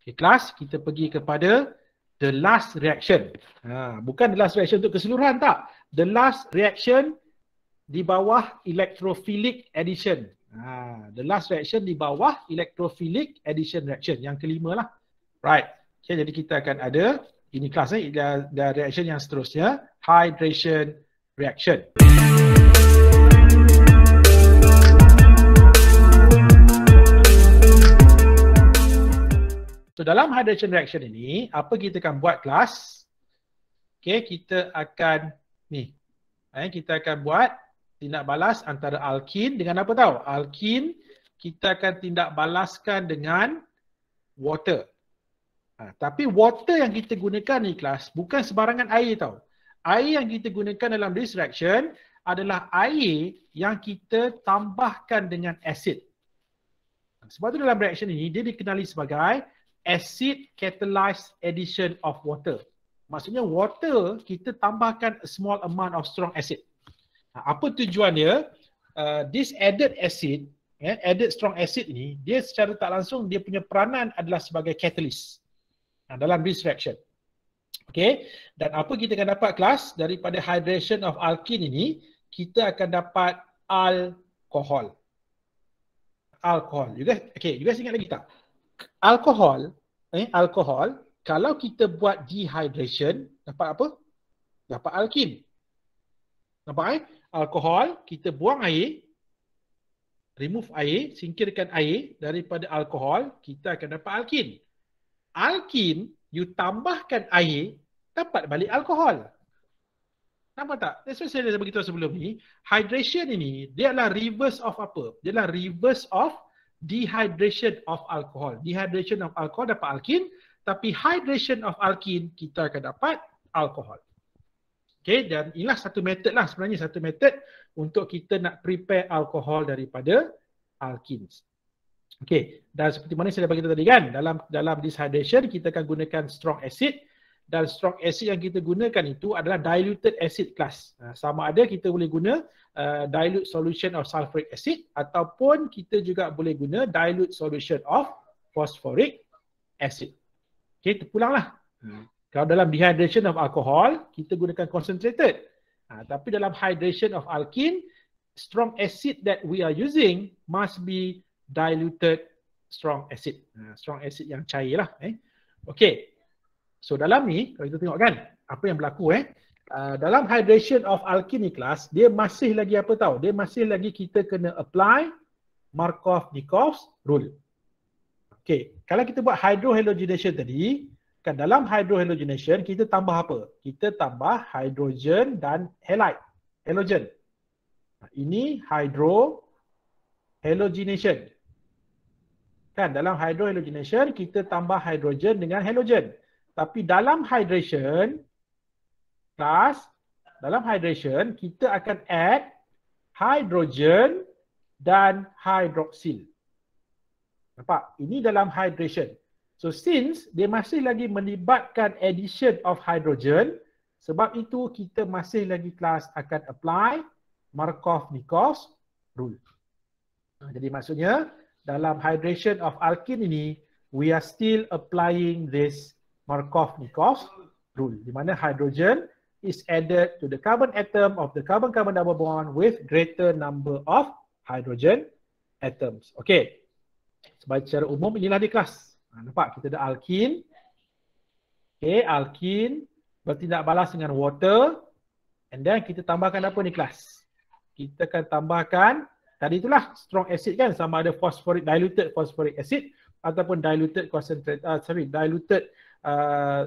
Okay, kelas, kita pergi kepada the last reaction. Bukan the last reaction untuk keseluruhan, tak. The last reaction di bawah electrophilic addition. The last reaction di bawah electrophilic addition reaction. Yang kelima lah. Right. Okay, jadi kita akan ada, ini kelas dan reaction yang seterusnya, hydration reaction. So dalam hydration reaction ini, apa kita akan buat kelas? Okay, kita akan kita akan buat tindak balas antara alkin dengan apa tahu? Alkin kita akan tindak balaskan dengan water. Tapi water yang kita gunakan ni kelas bukan sebarangan air tau. Air yang kita gunakan dalam this reaction adalah air yang kita tambahkan dengan acid. Sebab tu dalam reaction ini dia dikenali sebagai acid catalyzed addition of water. Maksudnya water kita tambahkan a small amount of strong acid. Apa tujuan dia? This added acid, added strong acid ini, dia secara tak langsung dia punya peranan adalah sebagai catalyst dalam this reaction. Okay, dan apa kita akan dapat kelas daripada hydration of alkene ini? Kita akan dapat alkohol. Alkohol. You guys ingat lagi tak? Alkohol, kalau kita buat dehydration, dapat apa? Dapat alkin. Nampak Alkohol, kita buang air, remove air, singkirkan air daripada alkohol, kita akan dapat alkin. Alkin, you tambahkan air, dapat balik alkohol. Nampak tak? That's why saya dah beritahu sebelum ni, hydration ini, dia adalah reverse of apa? Dia adalah reverse of dehydration of alcohol. Dehydration of alcohol dapat alkin, tapi hydration of alkene kita akan dapat alkohol. Okay, dan inilah satu method lah sebenarnya, satu method untuk kita nak prepare alkohol daripada alkenes. Okay, dan seperti mana saya dah beritahu tadi kan, dalam dehydration kita akan gunakan strong acid, dan strong acid yang kita gunakan itu adalah diluted acid class. Sama ada kita boleh guna dilute solution of sulfuric acid ataupun kita juga boleh guna dilute solution of phosphoric acid. Okay, terpulanglah. Kalau dalam dehydration of alcohol, kita gunakan concentrated. Tapi dalam hydration of alkene, strong acid that we are using must be diluted strong acid. Strong acid yang cair lah. Okay. So dalam ni, kalau kita tengok kan, apa yang berlaku dalam hydration of alkene ni kelas, dia masih lagi apa tahu? Dia masih lagi kita kena apply Markov-Nikov's rule. Okay, kalau kita buat hydrohalogenation tadi, kan dalam hydrohalogenation kita tambah apa? Kita tambah hydrogen dan halide, halogen. Ini hydrohalogenation. Kan dalam hydrohalogenation kita tambah hydrogen dengan halogen. Tapi dalam hydration, kelas, dalam hydration kita akan add hydrogen dan hydroxyl. Nampak? Ini dalam hydration. So since dia masih lagi melibatkan addition of hydrogen, sebab itu kita masih lagi kelas akan apply Markov-Nikov's rule. Jadi maksudnya dalam hydration of alkene ini, we are still applying this Markov-Nikov's rule, di mana hydrogen is added to the carbon atom of the carbon-carbon double bond with greater number of hydrogen atoms. Okay. Sebab secara umum inilah di kelas. Nampak kita ada alkene. Okay, alkene bertindak balas dengan water. And then kita tambahkan apa ni kelas? Kita akan tambahkan, tadi itulah strong acid kan, sama ada phosphoric, diluted phosphoric acid ataupun diluted concentrate, diluted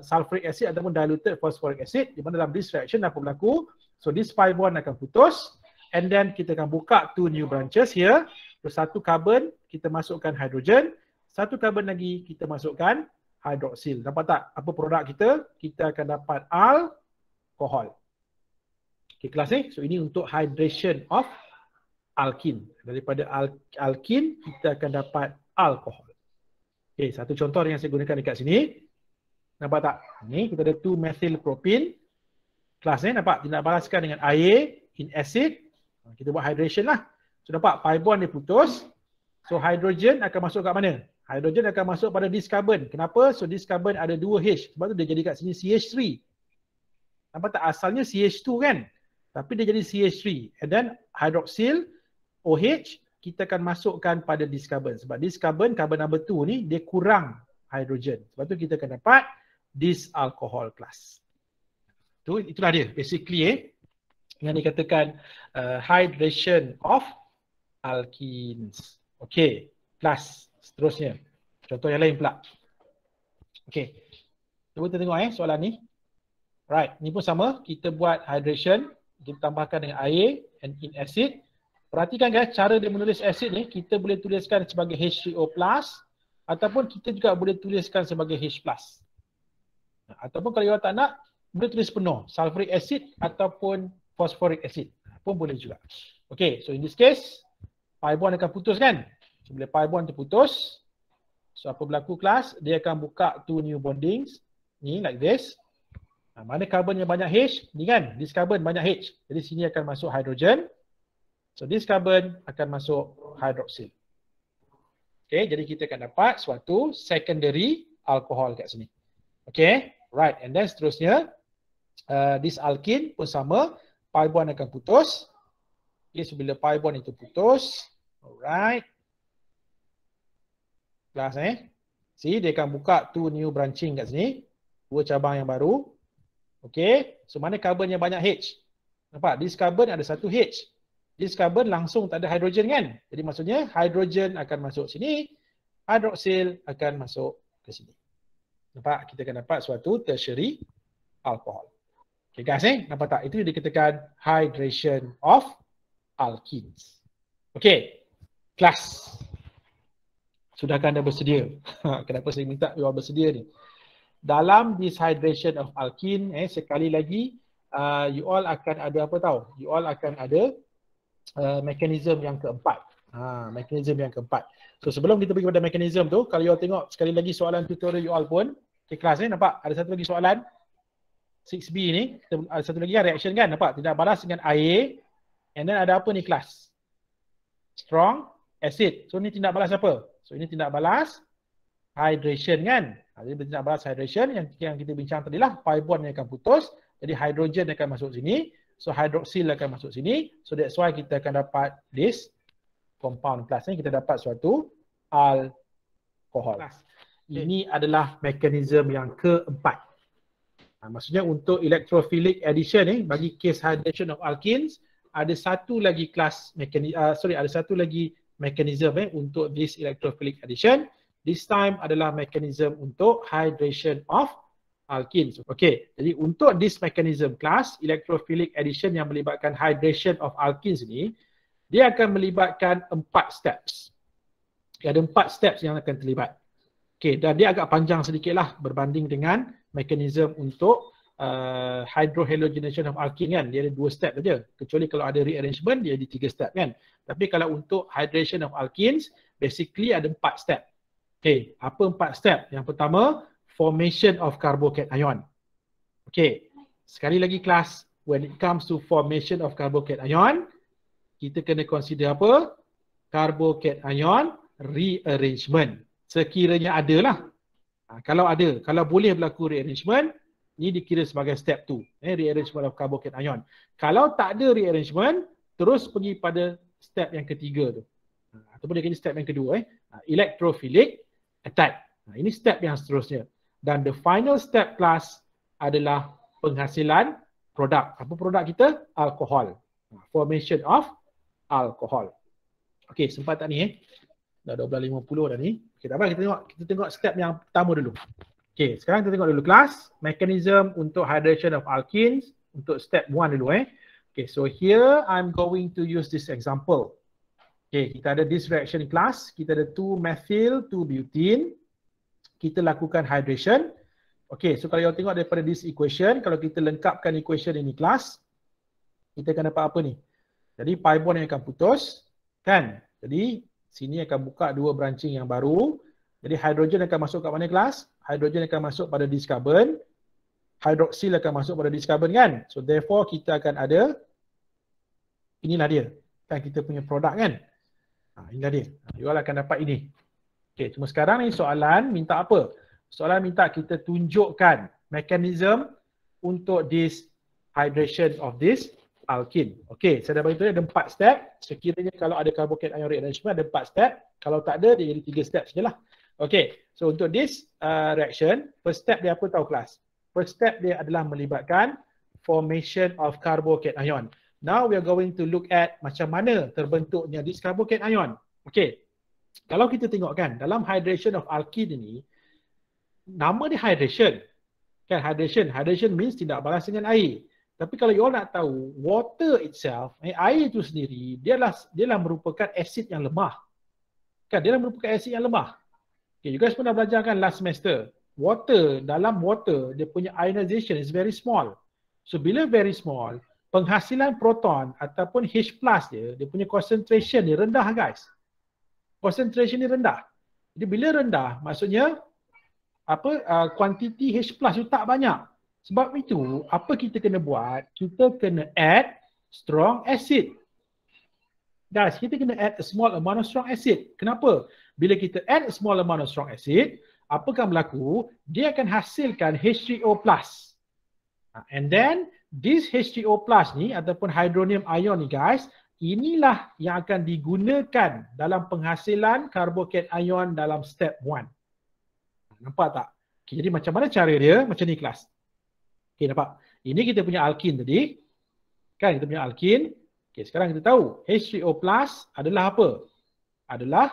sulfuric acid ataupun diluted phosphoric acid, di mana dalam this reaction apa berlaku? So this 5 bond akan putus, and then kita akan buka 2 new branches here. Terus satu carbon kita masukkan hydrogen, satu carbon lagi kita masukkan hydroxyl. Nampak tak apa produk kita? Kita akan dapat alkohol. Okay, kelas ni. So ini untuk hydration of alkene. Daripada alkene kita akan dapat alkohol. Okay, satu contoh yang saya gunakan dekat sini. Nampak tak? Ni kita ada 2-methyl propene. Kelas ni nampak tindak balaskan dengan air in acid. Kita buat hydration lah. So nampak pi bond dia putus. So hydrogen akan masuk kat mana? Hidrogen akan masuk pada this carbon. Kenapa? So this carbon ada 2 H. Sebab tu dia jadi kat sini CH3. Nampak tak? Asalnya CH2 kan? Tapi dia jadi CH3. And then hydroxyl OH kita akan masukkan pada this carbon. Sebab this carbon, carbon number 2 ni dia kurang hidrogen. Sebab tu kita akan dapat this alcohol class. Itulah dia basically yang dikatakan hydration of alkenes. Okey, class seterusnya. Contoh yang lain pula. Okey. Cuba kita tengok soalan ni. Right, ni pun sama, kita buat hydration, kita tambahkan dengan air and in acid. Perhatikan guys, cara dia menulis acid ni, kita boleh tuliskan sebagai H3O+, ataupun kita juga boleh tuliskan sebagai H+. Ataupun kalau you tak nak, boleh tulis penuh, sulfuric acid ataupun phosphoric acid pun boleh juga. Okay, so in this case, pi bond akan putus kan? So bila pi bond terputus, so apa berlaku kelas? Dia akan buka 2 new bondings, ni like this. Mana carbon yang banyak H? Ni kan, this carbon banyak H. Jadi sini akan masuk hydrogen. So this carbon akan masuk hydroxyl. Okay, jadi kita akan dapat suatu secondary alcohol kat sini. Okay, right. And then seterusnya, this alkene pun sama, pi bond akan putus. Okay, so bila pi bond itu putus, alright. Kelas see, dia akan buka 2 new branching kat sini. 2 cabang yang baru. Okay, so mana carbon yang banyak H? Nampak? This carbon ada 1 H. This carbon langsung tak ada hidrogen kan? Jadi maksudnya hidrogen akan masuk sini, hydroxyl akan masuk ke sini. Nampak? Kita akan dapat suatu tertiary alcohol. Okay guys nampak tak? Itu dikatakan hydration of alkenes. Okay, kelas. Sudahkah anda bersedia? Kenapa saya minta you all bersedia ni? Dalam this hydration of alkene, sekali lagi, you all akan ada apa tahu? You all akan ada mekanisme yang keempat. Mekanisme yang keempat. So sebelum kita pergi pada mekanisme tu, kalau you all tengok sekali lagi soalan tutorial you all pun, okay, kelas nampak? Ada satu lagi soalan 6B ni, ada satu lagi reaction kan? Nampak? Tidak balas dengan air, and then ada apa ni kelas? Strong acid. So ni tindak balas apa? So ini tindak balas hydration kan? Jadi tindak balas hydration yang kita bincang tadi lah, pi bond yang akan putus, jadi hydrogen akan masuk sini, so hydroxyl akan masuk sini, so that's why kita akan dapat this compound class ni, kita dapat suatu alcohol. Ini adalah mekanisme yang keempat. Maksudnya untuk electrophilic addition ni, bagi case hydration of alkenes, ada satu lagi kelas ada satu lagi mekanisme untuk this electrophilic addition. This time adalah mekanisme untuk hydration of alkenes. Okay, jadi untuk this mechanism class, electrophilic addition yang melibatkan hydration of alkenes ni, dia akan melibatkan 4 steps. Ada 4 steps yang akan terlibat. Okay, dan dia agak panjang sedikit lah berbanding dengan mekanisme untuk hydrohalogenation of alkene kan. Dia ada 2 step saja. Kecuali kalau ada rearrangement, dia ada 3 step kan. Tapi kalau untuk hydration of alkenes, basically ada 4 step. Okay, apa 4 step? Yang pertama, formation of carbocation. Okay, sekali lagi kelas, when it comes to formation of carbocation, kita kena consider apa? Carbocation rearrangement. Sekiranya ada lah. Kalau ada, kalau boleh berlaku rearrangement, ini dikira sebagai step 2. Rearrangement of carbocation. Kalau tak ada rearrangement, terus pergi pada step yang ketiga tu. Ataupun dia kena step yang kedua. Electrophilic attack. Ini step yang seterusnya. Dan the final step class adalah penghasilan produk. Apa produk kita? Alkohol. Formation of alcohol. Okey, sempat tak ni Dah 12.50 dah ni. Okey, tak apa, kita tengok step yang pertama dulu. Okey, sekarang kita tengok dulu kelas. Mechanism untuk hydration of alkenes. Untuk step 1 dulu Okay, so here I'm going to use this example. Okay, kita ada this reaction class. Kita ada 2-methyl, 2-butene. Kita lakukan hydration. Okay, so kalau you tengok daripada this equation, kalau kita lengkapkan equation ini kelas, kita akan dapat apa ni? Jadi pi bond yang akan putus, kan? Jadi sini akan buka 2 branching yang baru. Jadi hydrogen akan masuk kat mana kelas? Hydrogen akan masuk pada this carbon. Hydroxyl akan masuk pada this carbon kan? So therefore kita akan ada, inilah dia. Kan kita punya produk kan? Inilah dia. You all akan dapat ini. Okay, cuma sekarang ni soalan minta apa? Soalan minta kita tunjukkan mekanisme untuk this hydration of this alkene. Okay, saya dah beritahu ada 4 step. Sekiranya kalau ada carbocation ion rearrangement ada 4 step. Kalau tak ada, dia jadi 3 step sajalah. Okay, so untuk this reaction, first step dia apa tahu kelas? First step dia adalah melibatkan formation of carbocation ion. Now we are going to look at macam mana terbentuknya this carbocation ion. Okay, kalau kita tengok kan, dalam hydration of alkene ini, nama dia hydration. Kan hydration, hydration means tidak balas dengan air. Tapi kalau you all nak tahu, water itself, air itu sendiri, dia adalah merupakan asid yang lemah. Kan, dia adalah merupakan asid yang lemah. Okay, you guys pernah belajar kan last semester. Dalam water, dia punya ionization is very small. So bila very small, penghasilan proton ataupun H+ dia punya concentration dia rendah guys. Concentration ni rendah. Jadi bila rendah, maksudnya kuantiti H+ itu tak banyak. Sebab itu, apa kita kena buat? Kita kena add strong acid. Guys, kita kena add a small amount of strong acid. Kenapa? Bila kita add a small amount of strong acid, apa akan berlaku? Dia akan hasilkan H3O+. And then, this H3O+ ni ataupun hydronium ion ni guys, inilah yang akan digunakan dalam penghasilan carbocation ion dalam step 1. Nampak tak? Okay, jadi macam mana cara dia? Macam ni kelas. Okay, nampak? Ini kita punya alkene tadi. Kan kita punya alkene. Okay, sekarang kita tahu H3O+ adalah apa? Adalah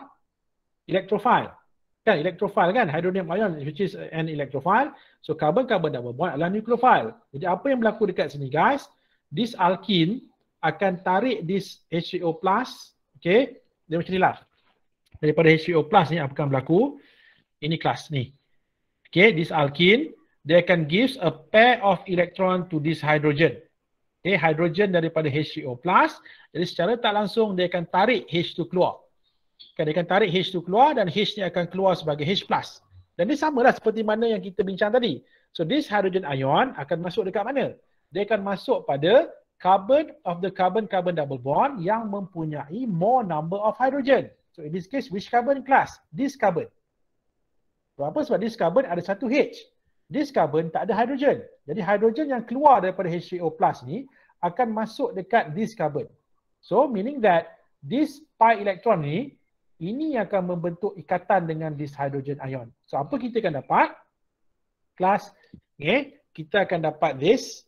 electrophile. Kan electrophile kan? Hydronium ion which is an electrophile. So carbon-carbon double bond adalah nucleophile. Jadi apa yang berlaku dekat sini guys? This alkene akan tarik this H3O+, okay, dia macam ni lah. Daripada H3O+ ni apa akan berlaku? Ini kelas ni. Okay, this alkene, dia akan gives a pair of electron to this hydrogen. Okay, hydrogen daripada H3O+, jadi secara tak langsung dia akan tarik H2 keluar. Kan, dia akan tarik H2 keluar dan H ni akan keluar sebagai H+. Dan dia samalah seperti mana yang kita bincang tadi. So this hydrogen ion akan masuk dekat mana? Dia akan masuk pada carbon of the carbon-carbon double bond yang mempunyai more number of hydrogen. So in this case, which carbon class? This carbon. Kenapa? Sebab this carbon ada satu H. This carbon tak ada hydrogen. Jadi hydrogen yang keluar daripada H3O+ ni akan masuk dekat this carbon. So meaning that this pi electron ni, ini akan membentuk ikatan dengan this hydrogen ion. So apa kita akan dapat? Kelas, okay, kita akan dapat this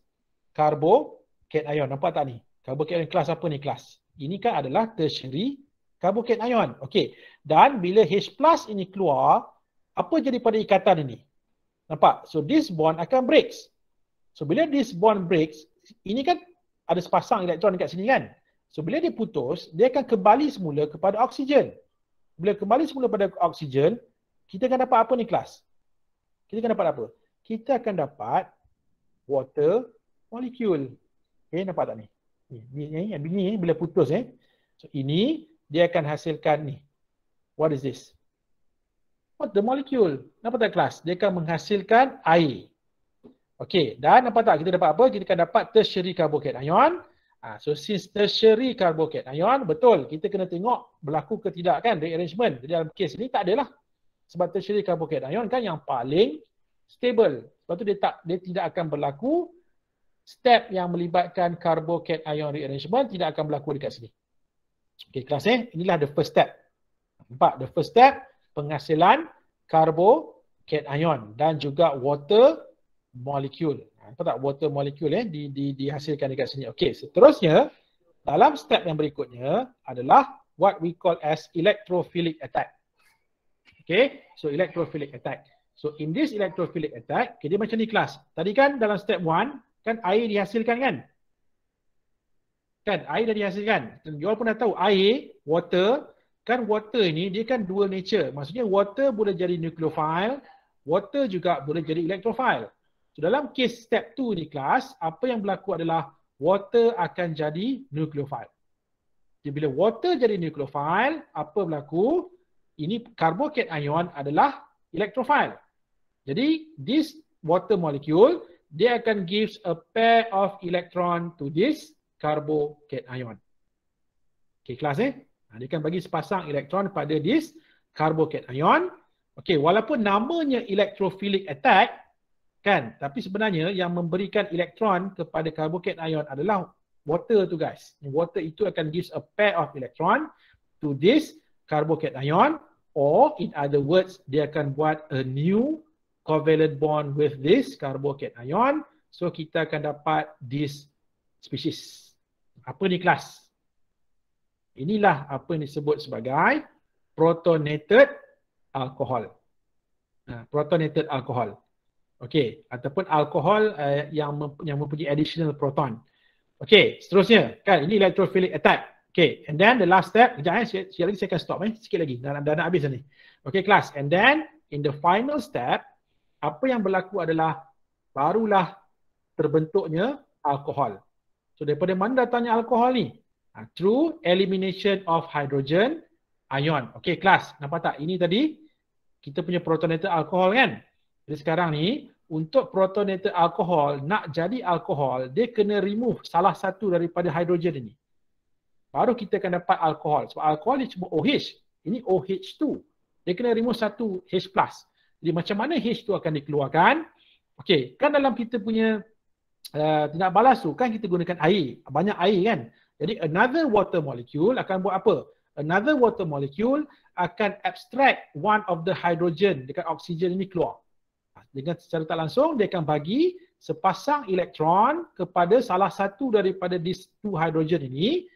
carbocation ion. Nampak tak ni? Carbocation ion kelas apa ni kelas? Ini kan adalah tertiary carbocation ion. Okey. Dan bila H+ ini keluar, apa jadi pada ikatan ini? Nampak? So this bond akan breaks. So bila this bond breaks, ini kan ada sepasang elektron dekat sini kan? So bila dia putus, dia akan kembali semula kepada oksigen. Bila kembali semula pada oksigen, kita akan dapat apa ni kelas? Kita akan dapat apa? Kita akan dapat water molecule. Okay, nampak tak ni? Ni bila putus So ini dia akan hasilkan ni. What is this? Water molecule. Nampak tak kelas? Dia akan menghasilkan air. Okey, dan nampak tak kita dapat apa? Kita akan dapat tertiary carbocation ion. So since tertiary carbocation ion, betul kita kena tengok berlaku ke tidak kan rearrangement. Jadi dalam kes ini tak adalah. Sebab tertiary carbocation ion kan yang paling stable. Sebab tu dia tidak akan berlaku. Step yang melibatkan carbocation ion rearrangement tidak akan berlaku dekat sini. Okey kelas inilah the first step. Nampak the first step penghasilan carbocation ion dan juga water molecule. Nampak tak water molecule dihasilkan dekat sini. Okey, seterusnya dalam step yang berikutnya adalah what we call as electrophilic attack. Okey, so electrophilic attack. So in this electrophilic attack, okay, dia macam ni kelas. Tadi kan dalam step 1 kan air dihasilkan kan? Kan air dah dihasilkan. You all pun dah tahu air, water, kan water ini dia kan dual nature. Maksudnya water boleh jadi nucleophile, water juga boleh jadi electrophile. So dalam case step 2 ni kelas, apa yang berlaku adalah water akan jadi nucleophile. Jadi bila water jadi nucleophile, apa berlaku? Ini carbocation ion adalah electrophile. Jadi this water molecule dia akan gives a pair of electron to this carbocation ion. Okay kelas dia akan bagi sepasang elektron pada this carbokation. Okey, walaupun namanya electrophilic attack kan, tapi sebenarnya yang memberikan elektron kepada carbokation adalah water tu guys. Water itu akan gives a pair of electron to this carbokation, or in other words dia akan buat a new covalent bond with this carbokation. So kita akan dapat this species. Apa ni kelas? Inilah apa yang disebut sebagai protonated alcohol. Protonated alcohol. Okey, ataupun alkohol yang mempunyai additional proton. Okey, seterusnya kan ini electrophilic attack. Okey, and then the last step, kejap sekali lagi saya akan stop sikit lagi dah nak habis ni. Okey kelas, and then in the final step apa yang berlaku adalah barulah terbentuknya alkohol. So daripada mana datangnya alkohol ni? Through elimination of hydrogen ion. Okey kelas, nampak tak? Ini tadi kita punya protonated alcohol kan? Jadi sekarang ni untuk protonated alcohol nak jadi alkohol, dia kena remove salah satu daripada hidrogen ini. Baru kita akan dapat alkohol. Sebab alkohol ni cuma OH. Ini OH2. Dia kena remove satu H+. Jadi macam mana H tu akan dikeluarkan? Okey, kan dalam kita punya tindak balas tu kan kita gunakan air. Banyak air kan? Jadi another water molecule akan buat apa? Another water molecule akan abstract one of the hydrogen dekat oksigen ini keluar. Dengan secara tak langsung dia akan bagi sepasang elektron kepada salah satu daripada these two hydrogen ini.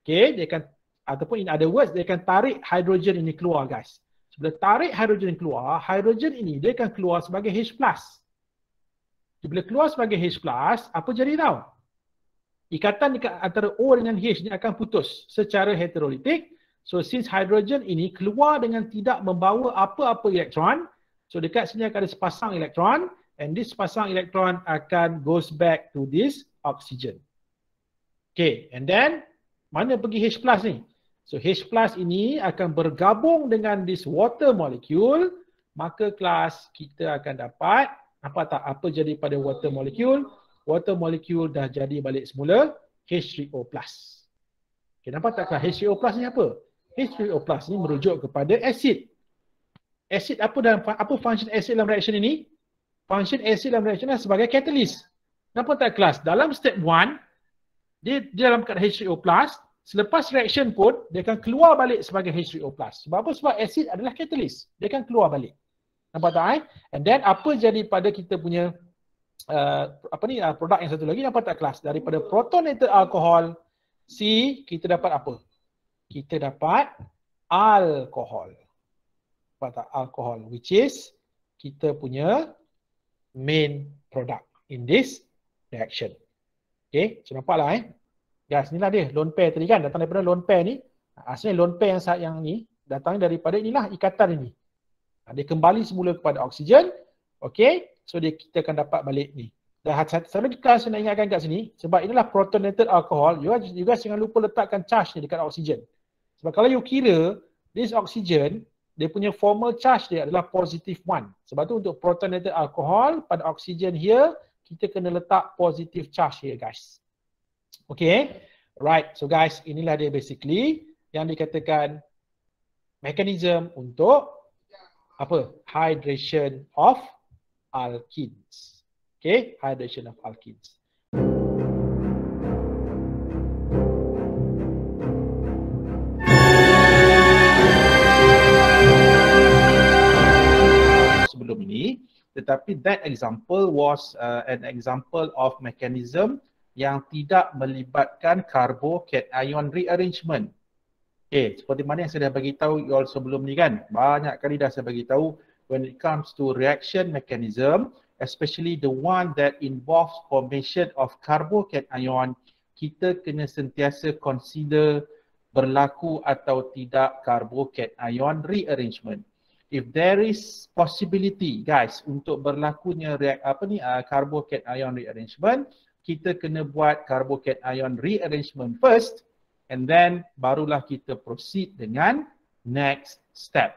Okey, dia akan ataupun in other words dia akan tarik hydrogen ini keluar guys. Bila tarik hydrogen keluar, hydrogen ini dia akan keluar sebagai H+. Bila keluar sebagai H+, apa jadi tahu? Ikatan antara O dengan H ni akan putus secara heterolitik. So since hydrogen ini keluar dengan tidak membawa apa-apa elektron, so dekat sini akan ada sepasang elektron, and this sepasang elektron akan goes back to this oxygen. Okay, and then mana pergi H+ ni? So H+ ini akan bergabung dengan this water molecule, maka kelas kita akan dapat apa jadi pada water molecule? Water molecule dah jadi balik semula H3O+. Okay, nampak tak kelas? H3O+ ni apa? H3O+ ni merujuk kepada acid. Acid apa function acid dalam reaction ini? Function acid dalam reaction adalah sebagai catalyst. Nampak tak kelas? Dalam step 1, dia dalam keadaan H3O+, selepas reaction pun dia akan keluar balik sebagai H3O+. Sebab apa? Sebab acid adalah catalyst. Dia akan keluar balik. Nampak tak? And then apa jadi pada kita punya produk yang satu lagi? Nampak tak kelas? Daripada protonated alcohol C, kita dapat apa? Kita dapat alkohol. Nampak tak? Alkohol, which is kita punya main product in this reaction. Okay, so nampaklah guys, inilah dia lone pair tadi kan, datang daripada lone pair ni. Asalnya lone pair yang ni datang daripada inilah ikatan ini. Dia kembali semula kepada oksigen. Okay, so kita akan dapat balik ni. Dan satu lagi kelas saya nak ingatkan kat sini, sebab inilah protonated alcohol, you guys jangan lupa letakkan charge ni dekat oksigen. Sebab kalau you kira this oksigen, dia punya formal charge dia adalah positive 1. Sebab tu untuk protonated alcohol pada oksigen here, kita kena letak positive charge here guys. Okay, right. So guys, inilah dia basically yang dikatakan mekanisme untuk apa? Hydration of alkenes. Okay, hydration of alkenes. Sebelum ini, tetapi that example was an example of mechanism yang tidak melibatkan carbocation rearrangement. Okay, seperti mana yang saya dah bagi tahu you all sebelum ni kan, banyak kali dah saya bagi tahu when it comes to reaction mechanism, especially the one that involves formation of carbocation, kita kena sentiasa consider berlaku atau tidak carbocation rearrangement. If there is possibility guys untuk berlakunya carbocation rearrangement, kita kena buat carbocation rearrangement first, and then barulah kita proceed dengan next step.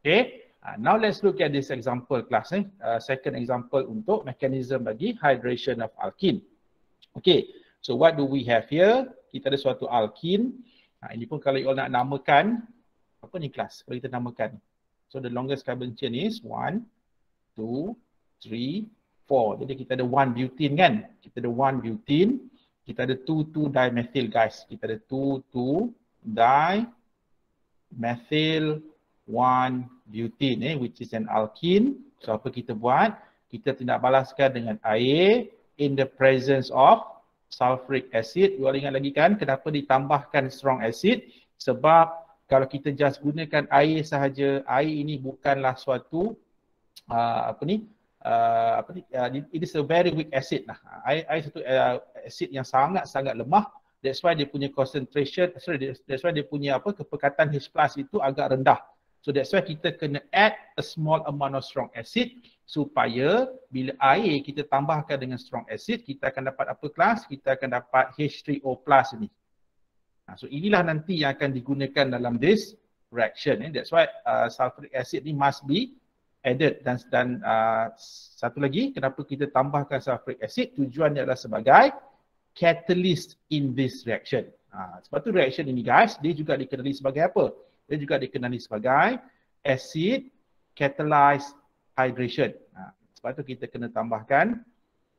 Okay, now let's look at this example class second example untuk mechanism bagi hydration of alkene. Okay, so what do we have here? Kita ada suatu alkene. Ini pun kalau you all nak namakan, apa ni kelas? Kalau kita namakan So the longest carbon chain is 1, 2, 3, 4. Jadi kita ada 1 butene kan? Kita ada 1 butene. Kita ada 2,2-dimethyl guys. Kita ada 2,2-dimethyl 1-butene which is an alkene. So apa kita buat? Kita tindak balaskan dengan air in the presence of sulfuric acid. You all ingat lagi kan kenapa ditambahkan strong acid? Sebab kalau kita just gunakan air sahaja, air ini bukanlah suatu it is a very weak acid lah. Air satu acid yang sangat lemah. That's why dia punya concentration, that's why dia punya kepekatan H+ itu agak rendah. So that's why kita kena add a small amount of strong acid supaya bila air kita tambahkan dengan strong acid, kita akan dapat apa kelas? Kita akan dapat H3O+ ini. So inilah nanti yang akan digunakan dalam this reaction. That's why sulfuric acid ni must be added. Dan satu lagi, kenapa kita tambahkan sulfuric acid? Tujuannya adalah sebagai catalyst in this reaction. Sebab tu reaction ini guys, dia juga dikenali sebagai apa? Dia juga dikenali sebagai acid catalyzed hydration. Sebab tu kita kena tambahkan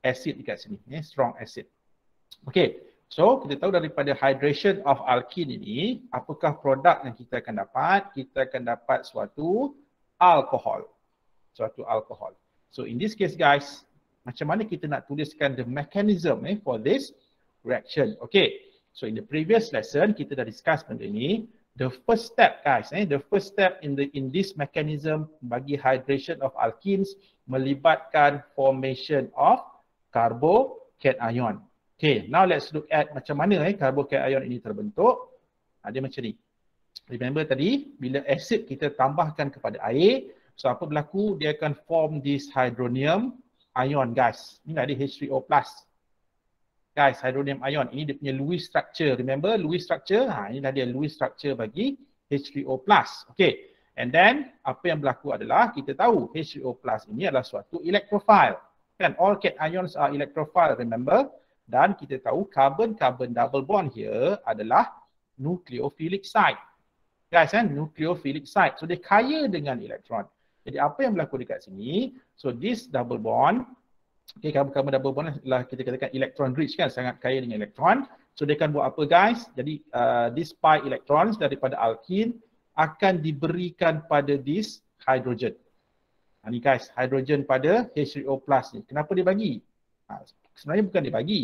acid dekat sini, strong acid. Okay, so kita tahu daripada hydration of alkene ini, apakah produk yang kita akan dapat? Kita akan dapat suatu alkohol. Suatu alkohol. So in this case guys, macam mana kita nak tuliskan the mechanism for this reaction? Okay, so in the previous lesson kita dah discuss benda ni. The first step guys, the first step in this mechanism bagi hydration of alkenes melibatkan formation of carbocation. Okay, now let's look at macam mana carbocation ini terbentuk. Dia macam ni. Remember tadi bila acid kita tambahkan kepada air, so apa berlaku? Dia akan form this hydronium ion guys. Inilah dia H3O+. Guys, hydronium ion ini dia punya Lewis structure. Remember Lewis structure? Inilah dia Lewis structure bagi H3O+. Okay. And then apa yang berlaku adalah kita tahu H3O+ ini adalah suatu electrophile. Kan all cations are electrophile, remember? Dan kita tahu carbon-carbon double bond here adalah nucleophilic site. Guys, nucleophilic site. So dia kaya dengan elektron. Jadi apa yang berlaku dekat sini? So this double bond, okay, carbon-carbon double bond adalah kita katakan electron rich kan, sangat kaya dengan elektron. So dia akan buat apa guys? Jadi this pi electrons daripada alkene akan diberikan pada this hydrogen. Ni guys, hydrogen pada H3O+ ni. Kenapa dia bagi? Sebenarnya bukan dia bagi.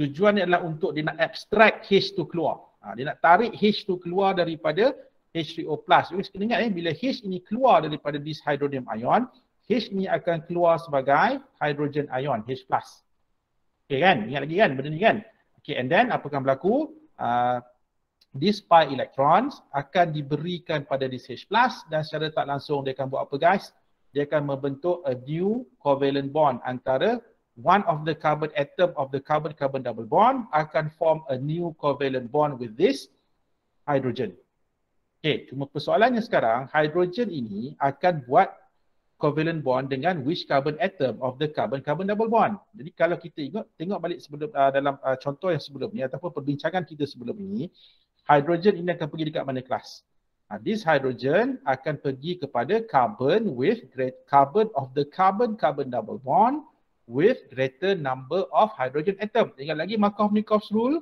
Tujuannya adalah untuk dia nak abstract H tu keluar. Dia nak tarik H tu keluar daripada H3O+. Jadi kena ingat bila H ini keluar daripada this hydronium ion, H ni akan keluar sebagai hydrogen ion, H+. Okay kan? Ingat lagi kan benda ni kan? Okay, and then apa akan berlaku? This pi electrons akan diberikan pada this H+, dan secara tak langsung dia akan buat apa guys? Dia akan membentuk a new covalent bond antara one of the carbon atom of the carbon-carbon double bond akan form a new covalent bond with this hydrogen. Okay, cuma persoalannya sekarang, hydrogen ini akan buat covalent bond dengan which carbon atom of the carbon-carbon double bond. Jadi kalau kita tengok balik sebelum dalam contoh yang sebelum ni ataupun perbincangan kita sebelum ini, hydrogen ini akan pergi dekat mana kelas? This hydrogen akan pergi kepada carbon with carbon of the carbon-carbon double bond with greater number of hydrogen atom. Ingat lagi Markov-Nikov's rule?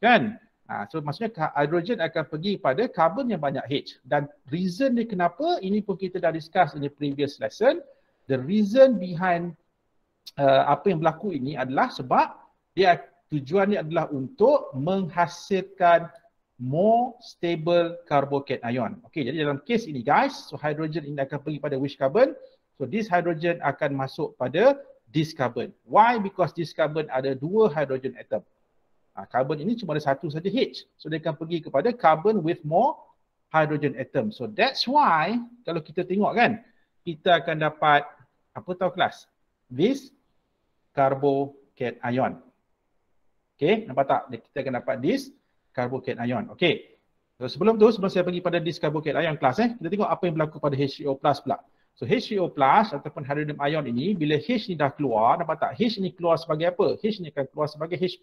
Kan? So maksudnya hydrogen akan pergi pada carbon yang banyak H. Dan reason ni kenapa, ini pun kita dah discuss in the previous lesson. The reason behind apa yang berlaku ini adalah sebab dia tujuannya adalah untuk menghasilkan more stable carbocation. Okay, jadi dalam case ini guys, so hydrogen ini akan pergi pada which carbon? So this hydrogen akan masuk pada this carbon. Why? Because this carbon ada 2 hydrogen atom. Carbon ini cuma ada satu saja H. So dia akan pergi kepada carbon with more hydrogen atom. So that's why kalau kita tengok kan, kita akan dapat apa tahu kelas? This carbocation ion. Okay, nampak tak? Kita akan dapat this carbocation ion. Okay. So sebelum saya pergi pada this carbocation ion kelas kita tengok apa yang berlaku pada H3O+ pula. So H3O+ ataupun hydronium ion ini, bila H ni dah keluar, nampak tak? H ni keluar sebagai apa? H ni akan keluar sebagai H+.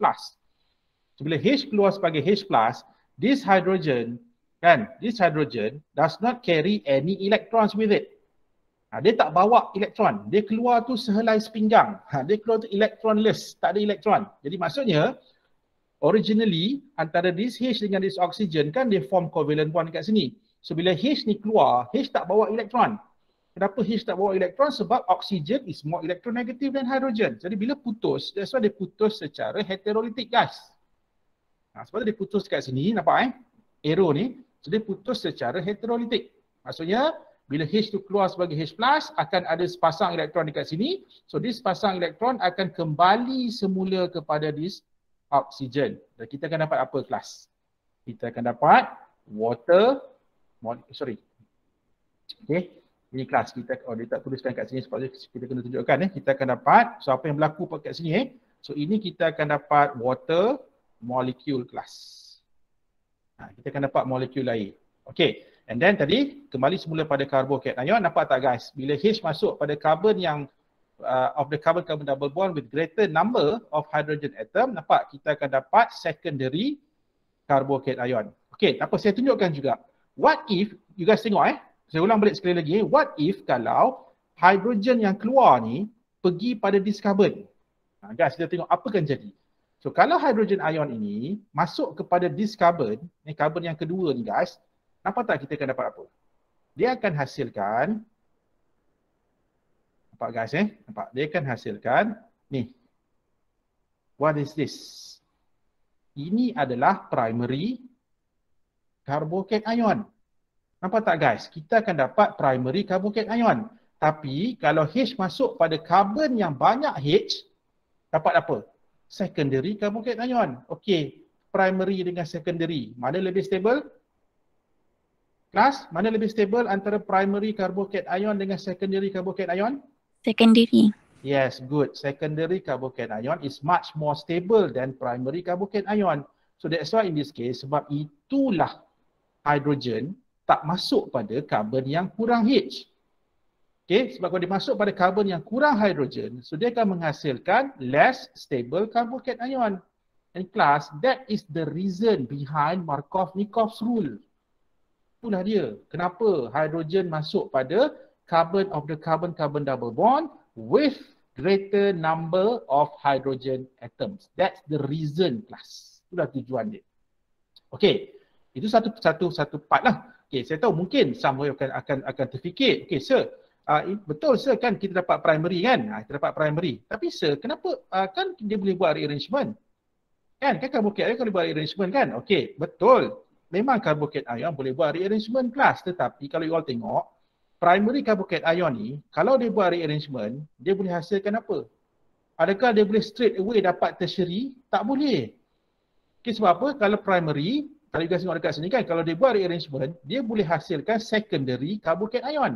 So bila H keluar sebagai H+, this hydrogen Kan? This hydrogen does not carry any electrons with it. Dia tak bawa elektron. Dia keluar tu sehelai sepinggang. Dia keluar tu electronless. Tak ada elektron. Jadi maksudnya, originally antara this H dengan this oxygen kan dia form covalent bond kat sini. So bila H ni keluar, H tak bawa elektron. Kenapa H tak bawa elektron? Sebab oxygen is more electronegative than hydrogen. Jadi bila putus, that's why dia putus secara heterolitik guys. Sebab dia putus kat sini, nampak arrow ni. So dia putus secara heterolitik. Maksudnya bila H tu keluar sebagai H+, akan ada sepasang elektron dekat sini. So this sepasang elektron akan kembali semula kepada this oksigen. Dan kita akan dapat apa kelas? Kita akan dapat water, okay. Ini kelas kita, dia tak tuliskan kat sini sebab kita kena tunjukkan. Kita akan dapat, so apa yang berlaku kat sini so ini kita akan dapat water molecule class. Kita akan dapat molekul air. Okay. And then tadi kembali semula pada carbocation. Nampak tak guys? Bila H masuk pada carbon yang of the carbon-carbon double bond with greater number of hydrogen atom, nampak kita akan dapat secondary carbocation. Okay, apa saya tunjukkan juga. What if, you guys tengok saya ulang balik sekali lagi. What if kalau hydrogen yang keluar ni pergi pada this carbon? Guys, kita tengok apa akan jadi. So kalau hydrogen ion ini masuk kepada this carbon, ni carbon yang kedua ni guys, nampak tak kita akan dapat apa? Dia akan hasilkan, nampak guys nampak? Dia akan hasilkan ni. What is this? Ini adalah primary carbocation. Nampak tak guys? Kita akan dapat primary carbocation. Tapi kalau H masuk pada carbon yang banyak H, dapat apa? Secondary carbocation. Okey, primary dengan secondary, mana lebih stable? Kelas, mana lebih stable antara primary carbocation dengan secondary carbocation? Secondary. Yes, good. Secondary carbocation is much more stable than primary carbocation. So that's why in this case, sebab itulah hydrogen tak masuk pada carbon yang kurang H. Okay, sebab kalau dia masuk pada carbon yang kurang hydrogen, so dia akan menghasilkan less stable carbocation. And class, that is the reason behind Markov-Nikov's rule. Itulah dia. Kenapa hydrogen masuk pada carbon of the carbon-carbon double bond with greater number of hydrogen atoms. That's the reason class. Itulah tujuan dia. Okay, itu satu part lah. Okay, saya tahu mungkin some akan terfikir, okay sir, betul sir kan kita dapat primary kan? Kita dapat primary. Tapi sir, kenapa kan dia boleh buat rearrangement? Kan carbocation boleh buat rearrangement kan? Okey, betul. Memang carbocation ion boleh buat rearrangement kelas, tetapi kalau you all tengok primary carbocation ion ni, kalau dia buat rearrangement, dia boleh hasilkan apa? Adakah dia boleh straight away dapat tertiary? Tak boleh. Okey, sebab apa? Kalau primary, kalau you guys tengok dekat sini kan, kalau dia buat rearrangement, dia boleh hasilkan secondary carbocation ion.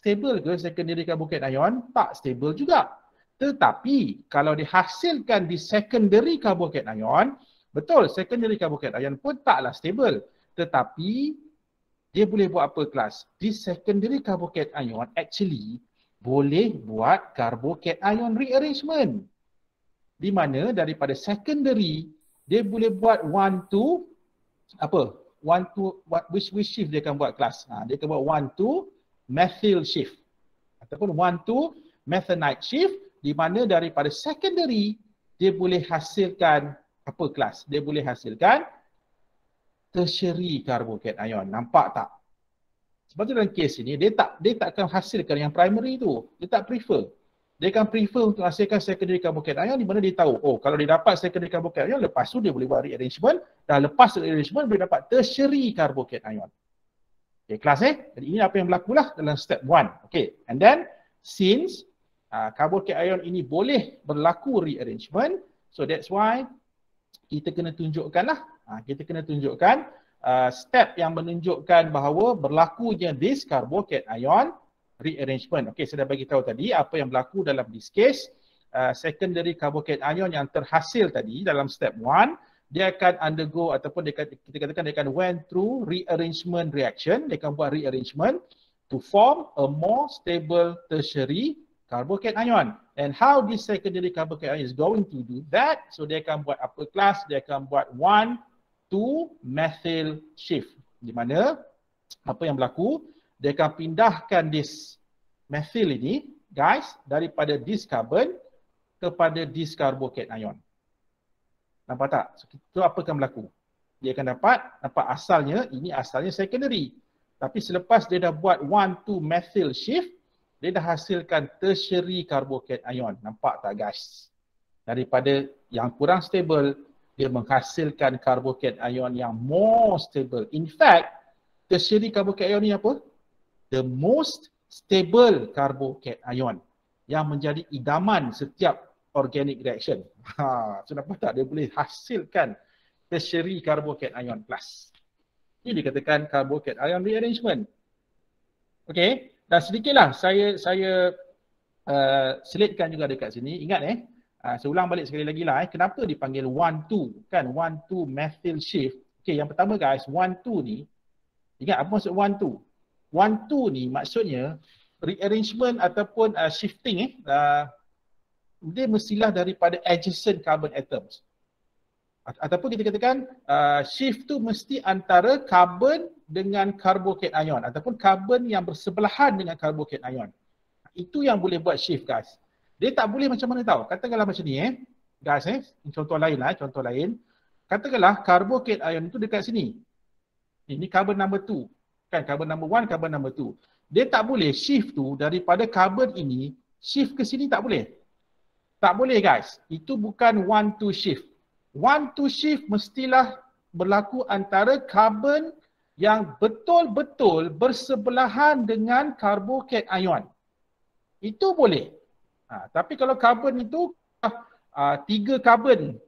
Stable ke secondary carbocation? Tak stable juga. Tetapi kalau dihasilkan di secondary carbocation, betul secondary carbocation pun taklah stable. Tetapi dia boleh buat apa kelas? Di secondary carbocation actually boleh buat carbocation rearrangement. Di mana daripada secondary dia boleh buat 1 to apa? 1 to which shift dia akan buat kelas? Dia akan buat 1 to methyl shift ataupun 1 to methanide shift, di mana daripada secondary dia boleh hasilkan apa kelas? Dia boleh hasilkan tertiary carbocation. Nampak tak? Sebab tu dalam kes ini dia tak akan hasilkan yang primary tu. Dia tak prefer. Dia akan prefer untuk hasilkan secondary carbocation di mana dia tahu, oh kalau dia dapat secondary carbocation, lepas tu dia boleh buat rearrangement, dan lepas rearrangement boleh dapat tertiary carbocation. Okay, kelas Jadi ini apa yang berlaku lah dalam step 1. Okay, and then since carbocation ini boleh berlaku rearrangement, so that's why kita kena tunjukkan lah. Kita kena tunjukkan step yang menunjukkan bahawa berlakunya this carbocation rearrangement. Okay, saya dah bagi tahu tadi apa yang berlaku dalam this case. Secondary carbocation yang terhasil tadi dalam step 1, dia akan undergo ataupun kita katakan dia akan went through rearrangement reaction. Dia akan buat rearrangement to form a more stable tertiary carbocation. And how this secondary carbocation is going to do that? So dia akan buat apa kelas? Dia akan buat 1 to methyl shift. Di mana apa yang berlaku, dia akan pindahkan this methyl ini, guys, daripada this carbon kepada this carbocation ion. Nampak tak? So, apa akan berlaku? Dia akan nampak asalnya, ini asalnya secondary. Tapi selepas dia dah buat 1,2 methyl shift, dia dah hasilkan tertiary carbocation ion. Nampak tak guys? Daripada yang kurang stable, dia menghasilkan carbocation ion yang more stable. In fact, tertiary carbocation ion ni apa? The most stable carbocation ion yang menjadi idaman setiap organic reaction. So nampak tak? Dia boleh hasilkan tertiary carbocation ion plus. Ini dikatakan carbocation ion rearrangement. Okey, dan sedikitlah saya selitkan juga dekat sini. Ingat saya ulang balik sekali lagi lah. Kenapa dipanggil 1,2 kan? 1,2 methyl shift. Okey, yang pertama guys, 1,2 ni, ingat apa maksud 1,2? 1,2 ni maksudnya rearrangement ataupun shifting dia mestilah daripada adjacent carbon atoms. Ataupun kita katakan shift tu mesti antara carbon dengan carbocation ion ataupun carbon yang bersebelahan dengan carbocation ion. Itu yang boleh buat shift guys. Dia tak boleh macam mana tahu? Katakanlah macam ni guys contoh lain lah, contoh lain. Katakanlah carbocation ion itu dekat sini. Ini carbon number 2. Kan carbon number 1, carbon number 2. Dia tak boleh shift tu daripada carbon ini shift ke sini, tak boleh. Tak boleh guys. Itu bukan 1,2 shift. 1,2 shift mestilah berlaku antara carbon yang betul-betul bersebelahan dengan carbocation ion. Itu boleh. Tapi kalau carbon itu 3 carbon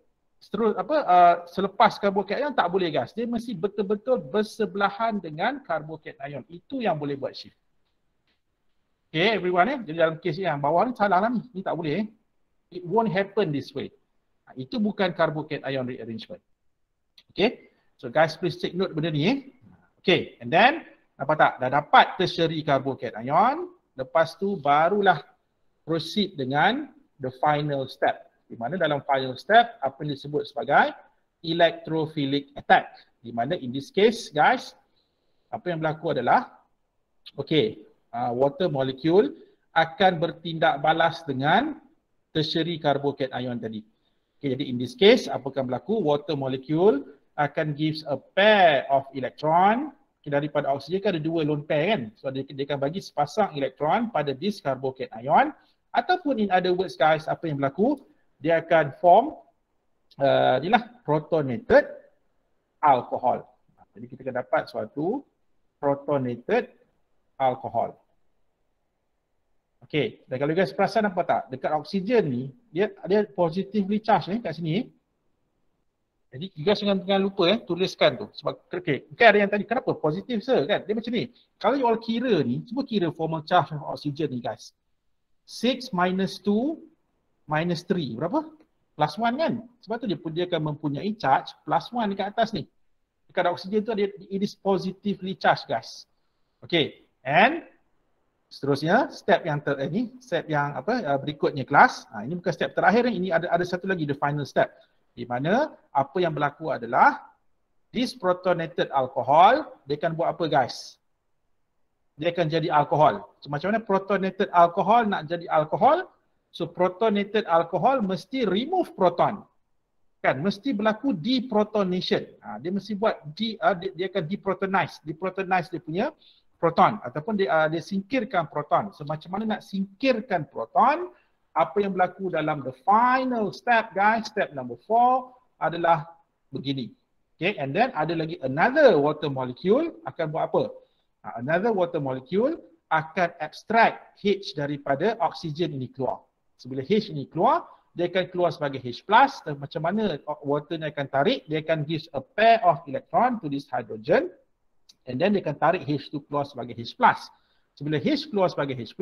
selepas carbocation ion, tak boleh guys. Dia mesti betul-betul bersebelahan dengan carbocation ion. Itu yang boleh buat shift. Okay everyone Jadi dalam kes yang bawah ni salah lah ni. Ni tak boleh It won't happen this way. Itu bukan carbocation ion rearrangement. Okay. So guys please take note benda ni Okay. And then nampak tak? Dah dapat tertiary carbocation ion. Lepas tu barulah proceed dengan the final step. Di mana dalam final step apa yang disebut sebagai electrophilic attack. Di mana in this case guys, apa yang berlaku adalah water molecule akan bertindak balas dengan tertiary carbocation ion tadi. Jadi in this case apa akan berlaku? Water molecule akan gives a pair of electron. Daripada oksigen kan ada 2 lone pair kan. So dia akan bagi sepasang elektron pada this carbocation ion. Ataupun in other words guys, apa yang berlaku? Dia akan form protonated alcohol. Jadi kita akan dapat suatu protonated alcohol. Okey, dan kalau guys perasan apa tak? Dekat oksigen ni, dia positively charged kat sini. Jadi guys jangan lupa tuliskan tu. Sebab kan ada yang tadi, kenapa positif sir kan? Dia macam ni. Kalau you all kira ni, cuba kira formal charge of oksigen ni guys. 6 minus 2 minus 3, berapa? Plus 1 kan? Sebab tu dia akan mempunyai charge plus 1 dekat atas ni. Dekat oksigen tu it is positively charged guys. Okay, and seterusnya step yang berikutnya kelas. Ini bukan step terakhir ni, ini ada satu lagi, the final step. Di mana apa yang berlaku adalah this protonated alcohol, dia akan buat apa guys? Dia akan jadi alkohol. So macam mana protonated alcohol nak jadi alkohol? So protonated alcohol mesti remove proton. Kan mesti berlaku deprotonation. Dia mesti buat dia akan deprotonize dia punya proton ataupun dia singkirkan proton. So macam mana nak singkirkan proton? Apa yang berlaku dalam the final step guys, step number 4 adalah begini. Okay, and then ada lagi another water molecule akan buat apa? Another water molecule akan abstract H daripada oksigen ini keluar. So bila H ini keluar, dia akan keluar sebagai H+. Dan macam mana water ni akan tarik? Dia akan give a pair of electron to this hydrogen. And then dia akan tarik H tu keluar sebagai H+. So bila H keluar sebagai H+,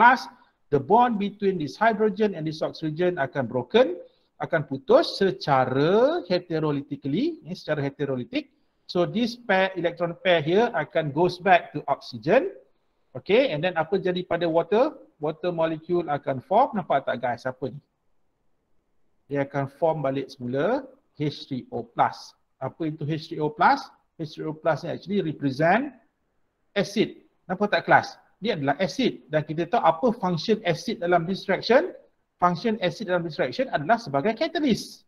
the bond between this hydrogen and this oxygen akan broken, akan putus secara heterolytically, secara heterolitik. So this pair, electron pair here akan goes back to oxygen. Okay, and then apa jadi pada water? Water molecule akan form, nampak tak guys apa ni? Dia akan form balik semula H3O+. Apa itu H3O+? H3O plus ni actually represent acid. Nampak tak kelas? Dia adalah acid dan kita tahu apa function acid dalam this reaction. Function acid dalam this reaction adalah sebagai catalyst.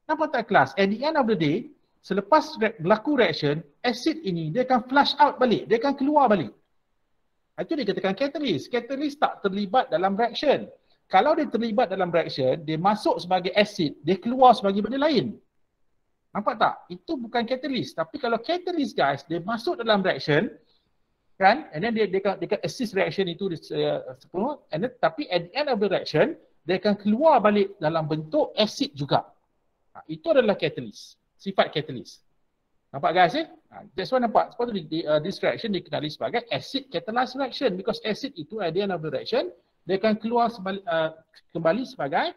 Nampak tak kelas? At the end of the day, selepas berlaku reaction, acid ini dia akan flush out balik, dia akan keluar balik. Itu dia katakan catalyst. Catalyst tak terlibat dalam reaction. Kalau dia terlibat dalam reaction, dia masuk sebagai acid, dia keluar sebagai benda lain. Nampak tak? Itu bukan catalyst. Tapi kalau catalyst guys, dia masuk dalam reaction, kan? And then dia assist reaction itu sepenuh. And then, tapi at the end of the reaction, dia akan keluar balik dalam bentuk acid juga. Itu adalah catalyst. Sifat catalyst. Nampak guys eh? That's why nampak. Sebab tu this reaction dikenali sebagai acid catalyzed reaction. Because acid itu at the end of the reaction, dia akan keluar kembali sebagai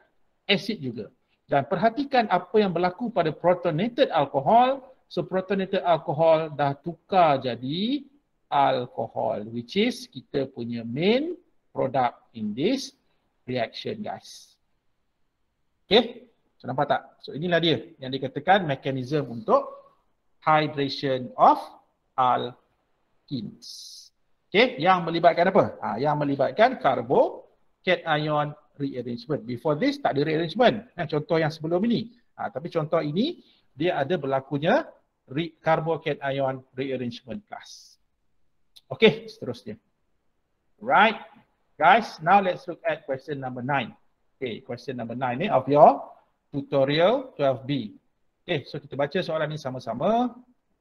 acid juga. Dan perhatikan apa yang berlaku pada protonated alcohol. So protonated alcohol dah tukar jadi alcohol, which is kita punya main product in this reaction guys. Okay, so nampak tak? So inilah dia yang dikatakan mekanisme untuk hydration of alkenes. Okay, yang melibatkan apa? Yang melibatkan carbo-cation rearrangement. Before this tak ada rearrangement. Contoh yang sebelum ini. Tapi contoh ini dia ada berlakunya carbo-cation rearrangement class. Okay, seterusnya. Right. Guys, now let's look at question number 9. Okay, question number 9 ni of your tutorial 12B. Okay, so kita baca soalan ni sama-sama.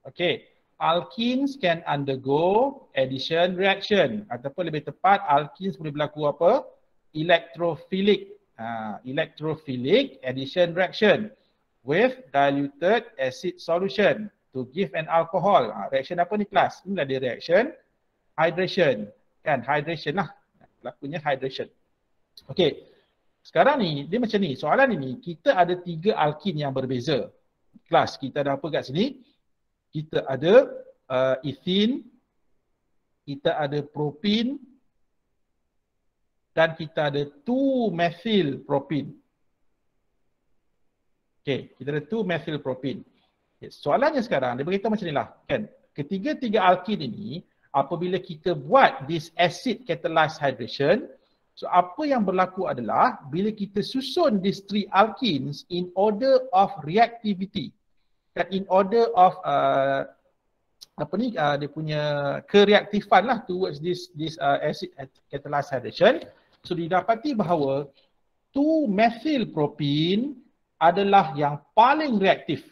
Okay, alkenes can undergo addition reaction. Ataupun lebih tepat, alkenes boleh berlaku apa? Electrophilic addition reaction with diluted acid solution to give an alcohol. Reaction apa ni kelas? Inilah dia reaction hydration. Kan, hydration lah. Berlakunya hydration. Okay, sekarang ni dia macam ni. Soalan ini kita ada 3 alkene yang berbeza. Kelas, kita ada apa kat sini? Kita ada ethene, kita ada propene, dan kita ada 2-methyl propene. Okay, kita ada 2-methyl propene. Okay, soalannya sekarang, dia beritahu macam inilah. Kan? Ketiga-tiga alkene ini, apabila kita buat this acid catalyzed hydration, so apa yang berlaku adalah, bila kita susun these 3 alkenes in order of reactivity, dan in order of dia punya kereaktifan lah towards this acid catalyzed hydration. So didapati bahawa 2-methyl propene adalah yang paling reaktif.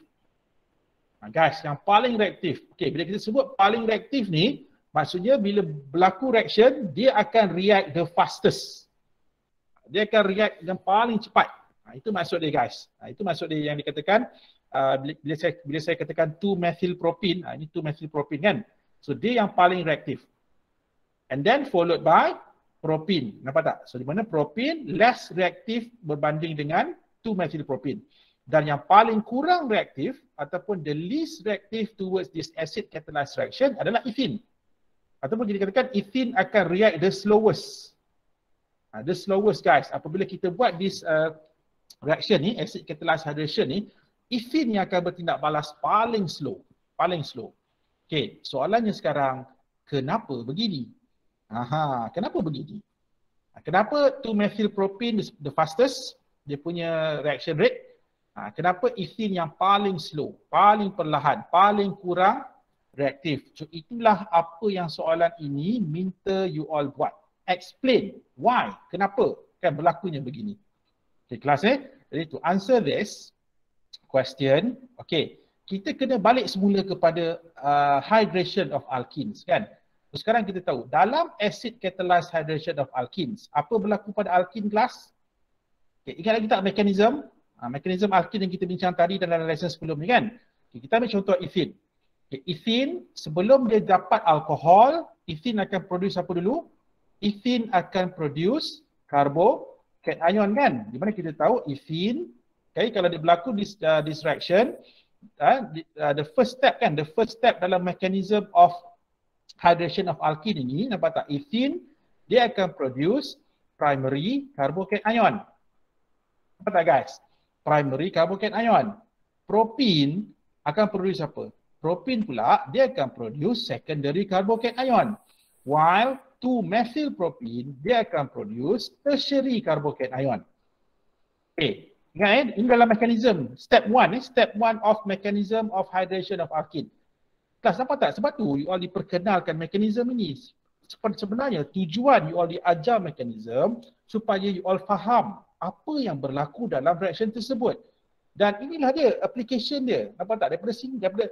Guys, yang paling reaktif. Okay, bila kita sebut paling reaktif ni, maksudnya bila berlaku reaction, dia akan react the fastest. Dia akan react yang paling cepat. Itu maksud dia guys. Itu maksud dia yang dikatakan bila saya katakan 2-methyl propene, ini 2-methyl propene kan. So dia yang paling reaktif. And then followed by propene. Nampak tak? So di mana propene less reaktif berbanding dengan 2-methyl propene. Dan yang paling kurang reaktif ataupun the least reactive towards this acid catalyzed reaction adalah ethene. Ataupun jadi katakan ethene akan react the slowest. The slowest guys. Apabila kita buat this reaction ni, acid catalyzed hydration ni, ethene yang akan bertindak balas paling slow. Paling slow. Okay, soalannya sekarang, kenapa begini? Kenapa begini? Kenapa 2-methyl propene the fastest? Dia punya reaction rate. Kenapa ethene yang paling slow, paling perlahan, paling kurang reaktif? So itulah apa yang soalan ini minta you all buat. Explain why, kenapa kan berlakunya begini. Okay, kelas jadi to answer this question, okay, kita kena balik semula kepada hydration of alkenes kan. So, sekarang kita tahu dalam acid catalyzed hydration of alkenes, apa berlaku pada alkene kelas? Okay, ingat lagi tak mekanisme? Mekanisme alkene yang kita bincang tadi dalam lesson sebelum ni kan. Okay, kita ambil contoh ethene. Okay, ethene sebelum dia dapat alkohol, ethene akan produce apa dulu? Ethene akan produce carbo-cation kan. Di mana kita tahu ethene, okay, kalau dia berlaku this reaction, the first step kan, the first step dalam mechanism of hydration of alkene ini, nampak tak? Ethene dia akan produce primary carbo-cation. Nampak tak guys? Primary carbo-cation. Propene akan produce apa? propene pula, dia akan produce secondary carbocation. While 2-methylpropene, dia akan produce tertiary carbocation. Okay, ingat ini dalam mekanisme. Step 1 of mechanism of hydration of alkene. Kelas nampak tak? Sebab tu you all diperkenalkan mekanisme ini. Sebenarnya tujuan you all diajar mekanisme supaya you all faham apa yang berlaku dalam reaction tersebut. Dan inilah dia application dia. Nampak tak?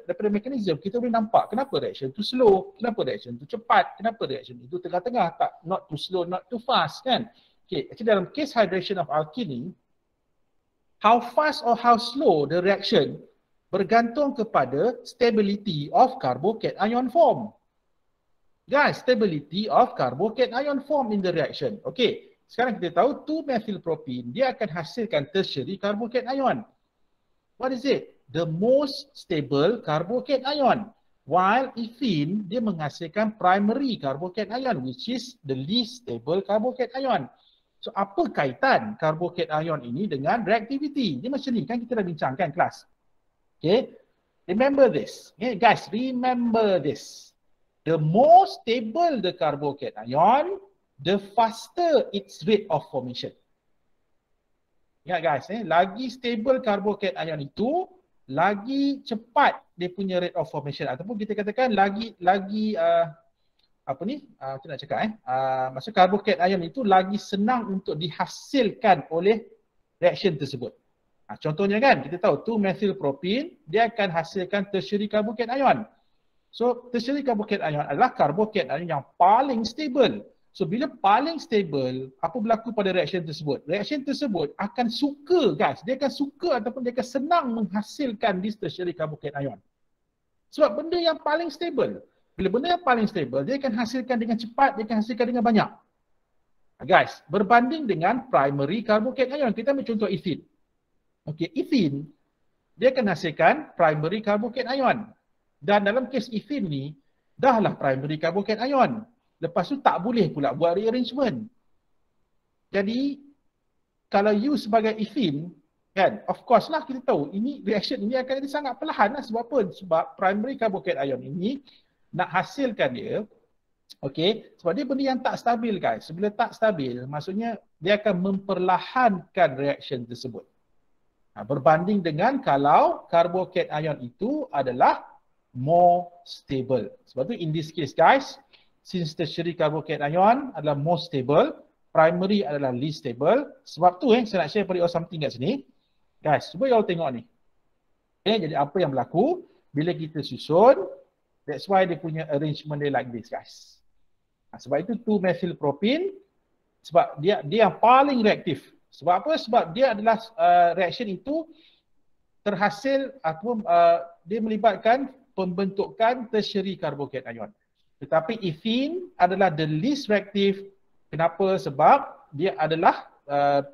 Daripada mekanisme kita boleh nampak kenapa reaction tu slow, kenapa reaction tu cepat, kenapa reaction itu tengah-tengah, tak not too slow, not too fast kan. Okay, actually dalam case hydration of alkene ni, how fast or how slow the reaction bergantung kepada stability of carbocation form. Guys, stability of carbocation form in the reaction. Okay, sekarang kita tahu 2-methylpropene dia akan hasilkan tertiary carbocation. What is it? The most stable carbocation. While ethene dia menghasilkan primary carbocation which is the least stable carbocation. So apa kaitan carbocation ini dengan reactivity? Dia macam ni kan kita dah bincangkan kelas. Okay, remember this. Okay, guys, remember this. The more stable the carbocation, the faster its rate of formation. Ingat guys, lagi stable carbocation itu, lagi cepat dia punya rate of formation ataupun kita katakan lagi apa ni? Macam nak cakap maksud carbocation itu lagi senang untuk dihasilkan oleh reaction tersebut. Contohnya kan kita tahu 2-methylpropene dia akan hasilkan tertiary carbocation. So tertiary carbocation adalah carbocation yang paling stable. So bila paling stable, apa berlaku pada reaction tersebut? Reaction tersebut akan suka guys, dia akan suka ataupun dia akan senang menghasilkan this tertiary carbocation. Sebab benda yang paling stable. Bila benda yang paling stable, dia akan hasilkan dengan cepat, dia akan hasilkan dengan banyak. Guys, berbanding dengan primary carbocation, kita ambil contoh ethene. Okay, ethene, dia akan hasilkan primary carbocation. Dan dalam kes ethene ni, dahlah primary carbocation. Lepas tu tak boleh pula buat rearrangement. Jadi, kalau you sebagai ethene, kan, of course lah kita tahu, ini reaction ini akan jadi sangat perlahan lah. Sebab apa? Sebab primary carbocation ini, nak hasilkan dia, okay, sebab dia benda yang tak stabil guys. Bila tak stabil, maksudnya dia akan memperlahankan reaction tersebut. Berbanding dengan kalau carbocation itu adalah more stable. Sebab tu in this case guys, since tertiary carbocation adalah most stable, primary adalah least stable. Sebab tu saya nak share pada you something kat sini. Guys, cuba you all tengok ni. Okay, jadi apa yang berlaku bila kita susun, that's why dia punya arrangement dia like this guys. Sebab itu 2-methylpropene, sebab dia yang paling reaktif. Sebab apa? Sebab dia adalah reaction itu terhasil ataupun dia melibatkan pembentukan tertiary carbocation. Tetapi ethene adalah the least reactive. Kenapa? Sebab dia adalah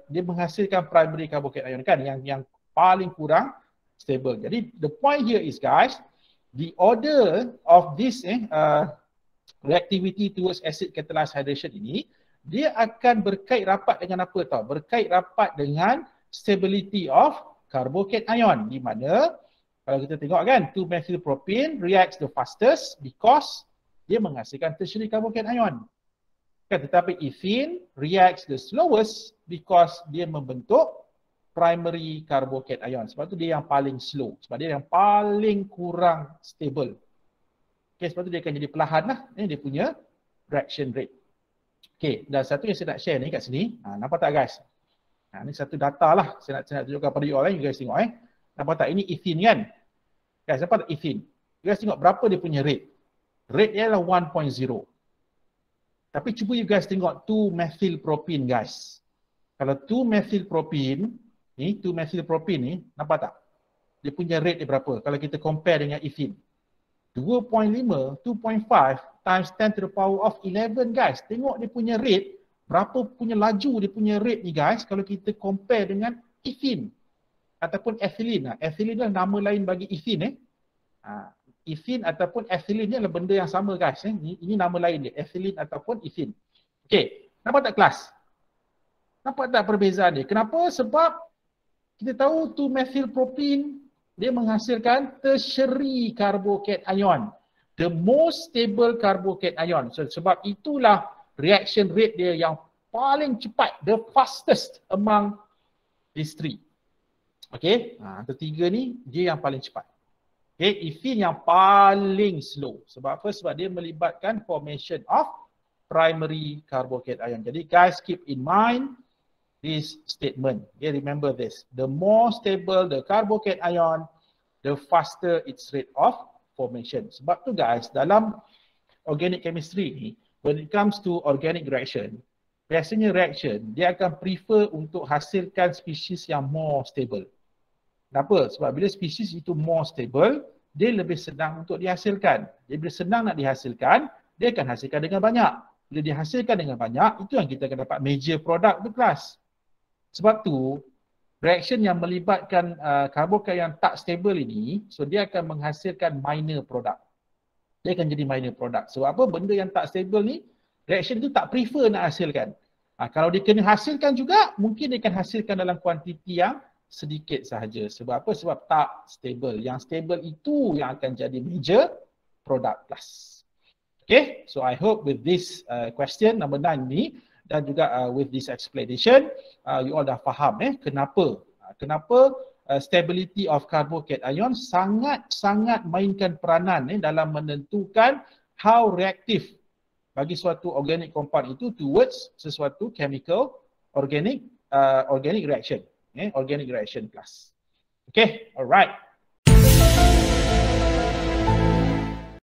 dia menghasilkan primary carbocation kan, yang paling kurang stable. Jadi the point here is guys, the order of this reactivity towards acid catalyzed hydration ini, dia akan berkait rapat dengan apa tau? Berkait rapat dengan stability of carbocation, di mana kalau kita tengok kan 2-methylpropene reacts the fastest because dia menghasilkan tertiary carbocation. Kan, tetapi ethene reacts the slowest because dia membentuk primary carbocation. Sebab tu dia yang paling slow. Sebab dia yang paling kurang stable. Okay, sebab tu dia akan jadi perlahan lah. Ini dia punya reaction rate. Okay, dan satu yang saya nak share ni kat sini. Nampak tak guys? Ni satu data lah. Saya nak tunjukkan pada you all. You guys tengok Nampak tak? Ini ethene kan? Guys, nampak tak ethene? You guys tengok berapa dia punya rate. Rate dia adalah 1.0. Tapi cuba you guys tengok 2-methylpropene guys. Kalau 2-methylpropene ni, nampak tak? Dia punya rate dia berapa? Kalau kita compare dengan ethene. 2.5, 2.5 times 10 to the power of 11 guys. Tengok dia punya rate, berapa punya laju dia punya rate ni guys kalau kita compare dengan ethene ataupun ethylene. Ethylene adalah nama lain bagi ethene ethene ataupun ethylene ni adalah benda yang sama guys. Ini nama lain dia, ethylene ataupun ethene. Okey, nampak tak kelas? Nampak tak perbezaan dia? Kenapa? Sebab kita tahu 2-methylpropene dia menghasilkan tertiary carbocation, the most stable carbocation. So, sebab itulah reaction rate dia yang paling cepat, the fastest among these three. Okay, ketiga ni dia yang paling cepat. Okay, ethene yang paling slow. Sebab apa? Sebab dia melibatkan formation of primary carbocation. Jadi guys, keep in mind this statement. Okay, remember this. The more stable the carbocation, the faster its rate of formation. Sebab tu guys, dalam organic chemistry ni, when it comes to organic reaction, biasanya reaction dia akan prefer untuk hasilkan spesies yang more stable. Kenapa? Sebab bila spesies itu more stable, dia lebih senang untuk dihasilkan. Dia bila senang nak dihasilkan, dia akan hasilkan dengan banyak. Bila dihasilkan dengan banyak, itu yang kita akan dapat major product tu kelas. Sebab tu, reaction yang melibatkan carbocation yang tak stable ini, so dia akan menghasilkan minor product. Dia akan jadi minor product. Sebab apa? Benda yang tak stable ni, reaction tu tak prefer nak hasilkan. Kalau dia kena hasilkan juga, mungkin dia akan hasilkan dalam kuantiti yang sedikit sahaja. Sebab apa? Sebab tak stable. Yang stable itu yang akan jadi major product plus. Okay, so I hope with this question number 9 ni dan juga with this explanation, you all dah faham kenapa stability of carbocation sangat mainkan peranan dalam menentukan how reactive bagi suatu organic compound itu towards sesuatu chemical organic reaction. Organic reaction class. Okay, alright.